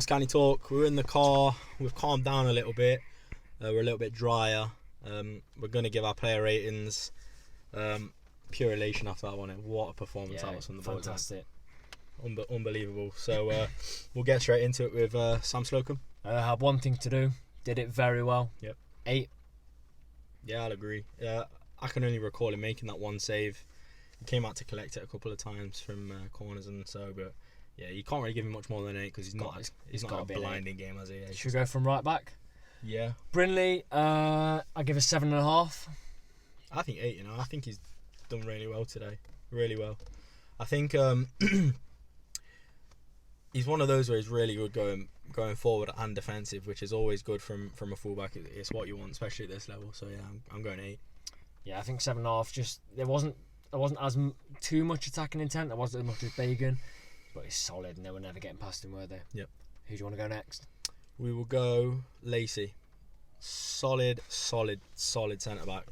Notts County Talk. We're in the car. We've calmed down a little bit. We're a little bit drier. We're going to give our player ratings. Pure elation after that one. What a performance that was from the boys. Fantastic. Unbelievable. So we'll get straight into it with Sam Slocum. I had one thing to do. Did it very well. Yep. 8. Yeah, I'll agree. I can only recall him making that one save. He came out to collect it a couple of times from corners and so, but yeah, you can't really give him much more than 8 because he's not a blinding game, has he? Yeah, should we go from right back? Yeah. Brindley, I give a 7.5. I think 8. I think he's done really well today. Really well. I think he's one of those where he's really good going forward and defensive, which is always good from a fullback. It's what you want, especially at this level. So yeah, I'm going 8. Yeah, I think 7.5. Just there wasn't as too much attacking intent. There wasn't as much as Bagan, but he's solid, and they were never getting past him, were they? Yep. Who do you want to go next? We will go Lacey. Solid centre back.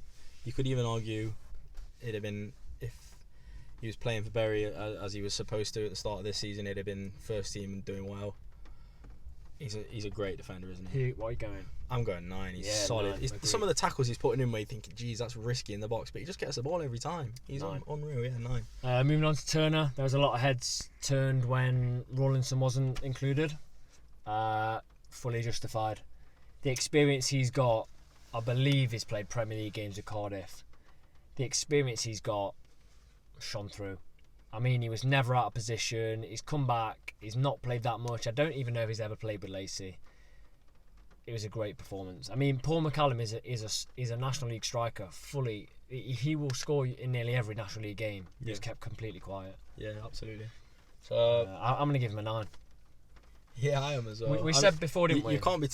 You could even argue it'd have been, if he was playing for Bury as he was supposed to at the start of this season, it'd have been first team and doing well. He's a great defender, isn't he? What are you going? I'm going 9. He's solid. 9, some of the tackles he's putting in where you think, geez, that's risky in the box, but he just gets the ball every time. He's unreal, yeah, 9. Moving on to Turner, there was a lot of heads turned when Rawlinson wasn't included. Fully justified. The experience he's got, I believe he's played Premier League games with Cardiff. The experience he's got shone through. I mean, he was never out of position. He's come back. He's not played that much. I don't even know if he's ever played with Lacey. It was a great performance. I mean, Paul McCallum is a National League striker. Fully, he will score in nearly every National League game. Yeah. He's kept completely quiet. Yeah, absolutely. So I'm going to give him a 9. Yeah, I am as well. We said before, didn't we? You can't be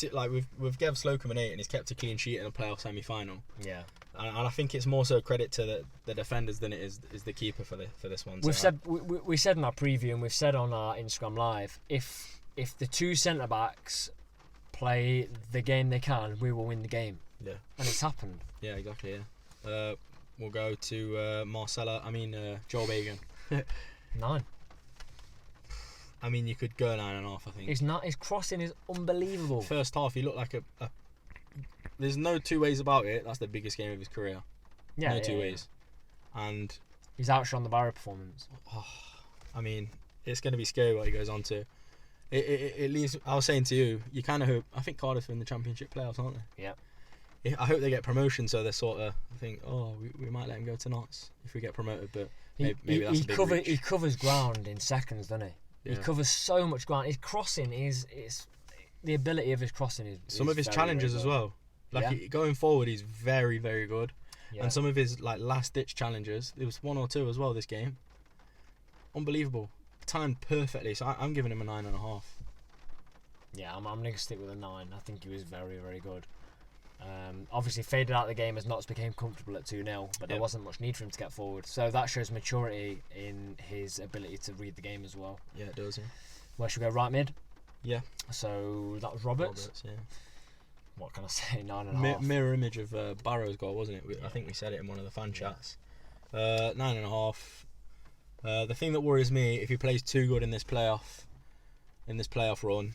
we've given Slocum an 8, and he's kept a clean sheet in a playoff semi-final. Yeah. And I think it's more so credit to the defenders than it is the keeper for this one. We said in our preview, and we've said on our Instagram Live, if the two centre backs play the game they can, we will win the game. Yeah. And it's happened. Yeah, exactly. Yeah. We'll go to Joel Bagan. 9. I mean, you could go 9.5. I think his crossing is unbelievable. First half, he looked like a. There's no two ways about it. That's the biggest game of his career. Yeah, no two ways. And he's outshone the Barrow performance. I mean, it's going to be scary what he goes on to. It leaves. I was saying to you, you kind of hope. I think Cardiff are in the Championship playoffs, aren't they? Yeah. I hope they get promotion, so they sort of think, we might let him go to Notts if we get promoted, but maybe that's a big reach. He covers ground in seconds, doesn't he? Yeah. He covers so much ground. His crossing is the ability of his crossing is some of his challenges as well. Going forward, he's very, very good. Yeah. And some of his last ditch challenges, there was 1 or 2 as well this game. Unbelievable, timed perfectly. So I'm giving him a 9.5. Yeah, I'm going to stick with a 9. I think he was very, very good. Obviously faded out of the game as Notts became comfortable at 2-0, but there wasn't much need for him to get forward. So that shows maturity in his ability to read the game as well. Yeah, it does. Yeah. Where should we go? Right mid. Yeah. So that was Roberts. Yeah. What can I say? 9.5. Mirror image of Barrow's goal, wasn't it? I think we said it in one of the fan chats. 9.5. The thing that worries me, if he plays too good in this playoff run,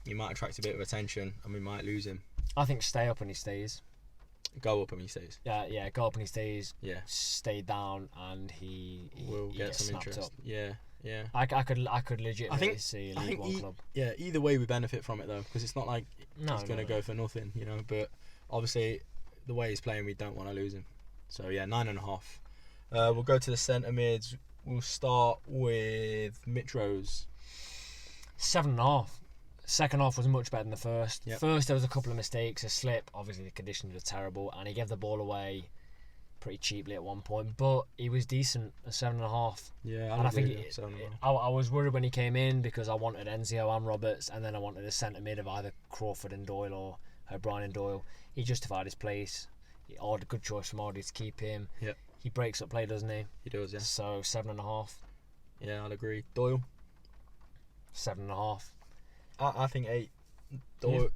he might attract a bit of attention and we might lose him. I think stay up and he stays. Go up and he stays. Yeah, go up and he stays. Yeah. Stay down and he will get some interest. Up. Yeah. I could legitimately see a League One club. Yeah, either way we benefit from it though, because it's not like he's going to go for nothing, But obviously, the way he's playing, we don't want to lose him. So yeah, 9.5. We'll go to the centre mids. We'll start with Mitch Rose. 7.5. Second half was much better than the first. Yep. First there was a couple of mistakes, a slip. Obviously the conditions were terrible, and he gave the ball away pretty cheaply at one point. But he was decent at 7.5. Yeah, and I think I was worried when he came in because I wanted Enzio and Roberts, and then I wanted a centre mid of either Crawford and Doyle or O'Brien and Doyle. He justified his place. A good choice from Ardy to keep him. Yep. He breaks up play, doesn't he? He does, yeah. So 7.5. Yeah, I'll agree. Doyle. 7.5. I think 8. Doyle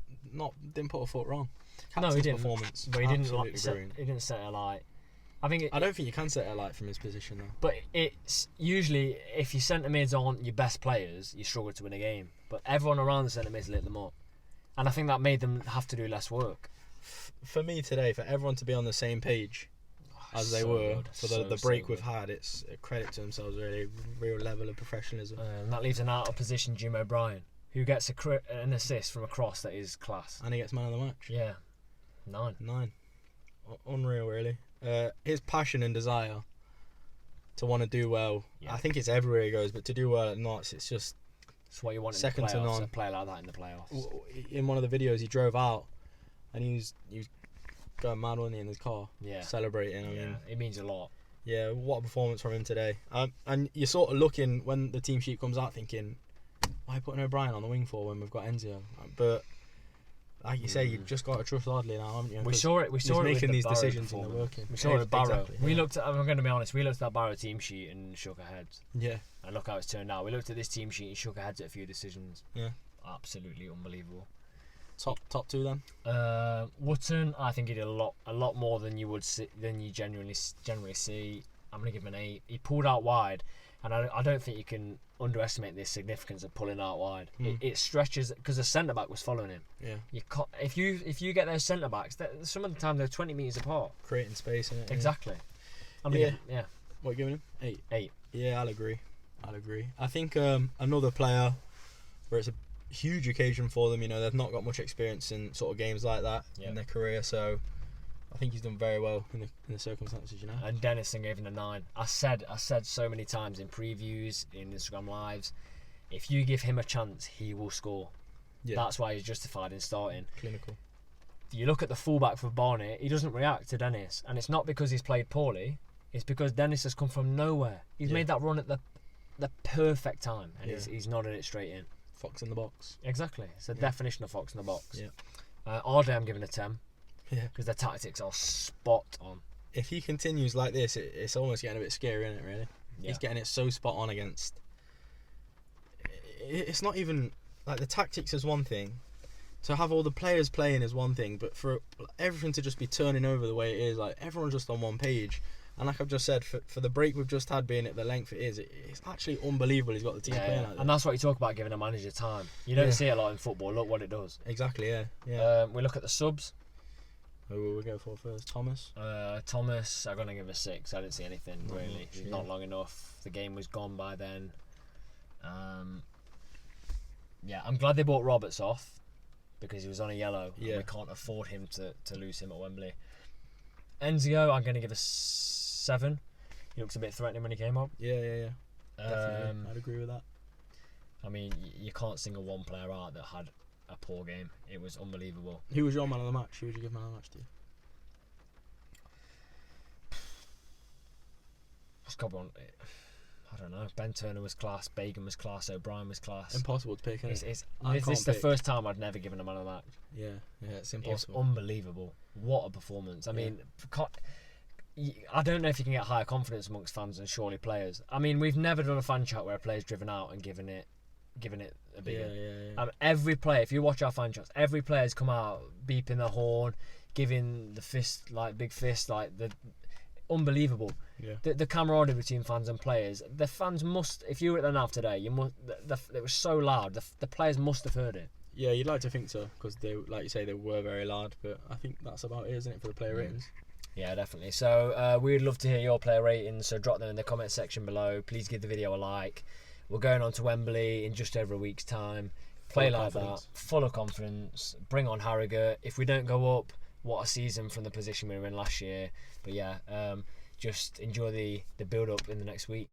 didn't put a foot wrong. No, he didn't. Performance. But he didn't set a light. I think I don't think you can set a light from his position though. But it's usually, if your centre mids aren't your best players, you struggle to win a game. But everyone around the centre mids lit them up, and I think that made them have to do less work. For me today, for everyone to be on the same page as they were for the break we've had, it's a credit to themselves, really, real level of professionalism. And that leaves an out of position Jim O'Brien, who gets an assist from a cross that is class. And he gets man of the match. Yeah, 9. Unreal, really. His passion and desire to want to do well. Yeah. I think it's everywhere he goes, but to do well at Notts, it's just it's what you want second in the playoffs, to none. a player like that in the playoffs. In one of the videos, he drove out and he was going mad, wasn't he, in his car? Yeah. Celebrating. I mean, it means a lot. Yeah, what a performance from him today. And you're sort of looking, when the team sheet comes out, thinking, why putting O'Brien on the wing for when we've got Enzio? But like you say, you've just got to trust Ardley now, haven't you? We saw it. We saw it making with these the Barrow decisions and they're working. We saw it with Barrow. Exactly, yeah. We looked at. I'm going to be honest. We looked at that Barrow team sheet and shook our heads. Yeah. And look how it's turned out. We looked at this team sheet and shook our heads at a few decisions. Yeah. Absolutely unbelievable. Top two then. Wootton, I think he did a lot more than you would see, than you generally see. I'm going to give him an 8. He pulled out wide, and I don't think you can underestimate the significance of pulling out wide. It stretches because the centre back was following him. Yeah. You can't, if you get those centre backs, some of the time they're 20 metres apart. Creating space, innit? Exactly. Yeah. What are you giving him? 8. 8. Yeah, I'll agree. I think another player where it's a huge occasion for them. You know, they've not got much experience in sort of games like that in their career, so I think he's done very well in the circumstances. You know. And Dennison gave him a 9. I said so many times in previews, in Instagram lives, if you give him a chance, he will score. Yeah. That's why he's justified in starting. Clinical. You look at the fullback for Barnet, he doesn't react to Dennis, and it's not because he's played poorly. It's because Dennis has come from nowhere. He's made that run at the perfect time, and he's nodded it straight in. Fox in the box. Exactly. It's the definition of fox in the box. Yeah. Ardley, I'm giving a 10. Yeah. Because their tactics are spot on. If he continues like this, it's almost getting a bit scary, isn't it, really? Yeah. He's getting it so spot on against... It's not even... Like, the tactics is one thing. To have all the players playing is one thing, but for everything to just be turning over the way it is, like, everyone's just on one page. And like I've just said, for the break we've just had being at the length it is, it's actually unbelievable he's got the team playing like that. And that's what you talk about, giving a manager time. You don't see it a lot in football. Look what it does. Exactly, yeah. We look at the subs. Who will we go for first? Thomas? Thomas, I'm going to give a 6. I didn't see anything, really. He's not long enough. The game was gone by then. I'm glad they bought Roberts off because he was on a yellow. And we can't afford him to lose him at Wembley. Enzio, I'm going to give a 7. He looks a bit threatening when he came up. Yeah. Definitely. I'd agree with that. I mean, you can't single one player out that had a poor game. It was unbelievable. Who was your man of the match? Who would you give man of the match to? It's got one. I don't know. Ben Turner was class. Bagan was class. O'Brien was class. Impossible to pick. This is the first time I'd never given a man of the match. Yeah, it's impossible. It's unbelievable. What a performance. I mean, I don't know if you can get higher confidence amongst fans and surely players. I mean, we've never done a fan chat where a player's driven out and given it a big every player, if you watch our fan chats, every player's come out beeping the horn, giving the fist, like big fist, like the unbelievable. The camaraderie between fans and players. The fans must, if you were at the NAV today, you must. It was so loud. The players must have heard it. Yeah, you'd like to think so because they, like you say, they were very loud. But I think that's about it, isn't it, for the player ratings? Yeah, definitely. So we'd love to hear your player ratings. So drop them in the comment section below. Please give the video a like. We're going on to Wembley in just over a week's time. Play like that, full of confidence. Bring on Harrogate. If we don't go up, what a season from the position we were in last year. But just enjoy the build up in the next week.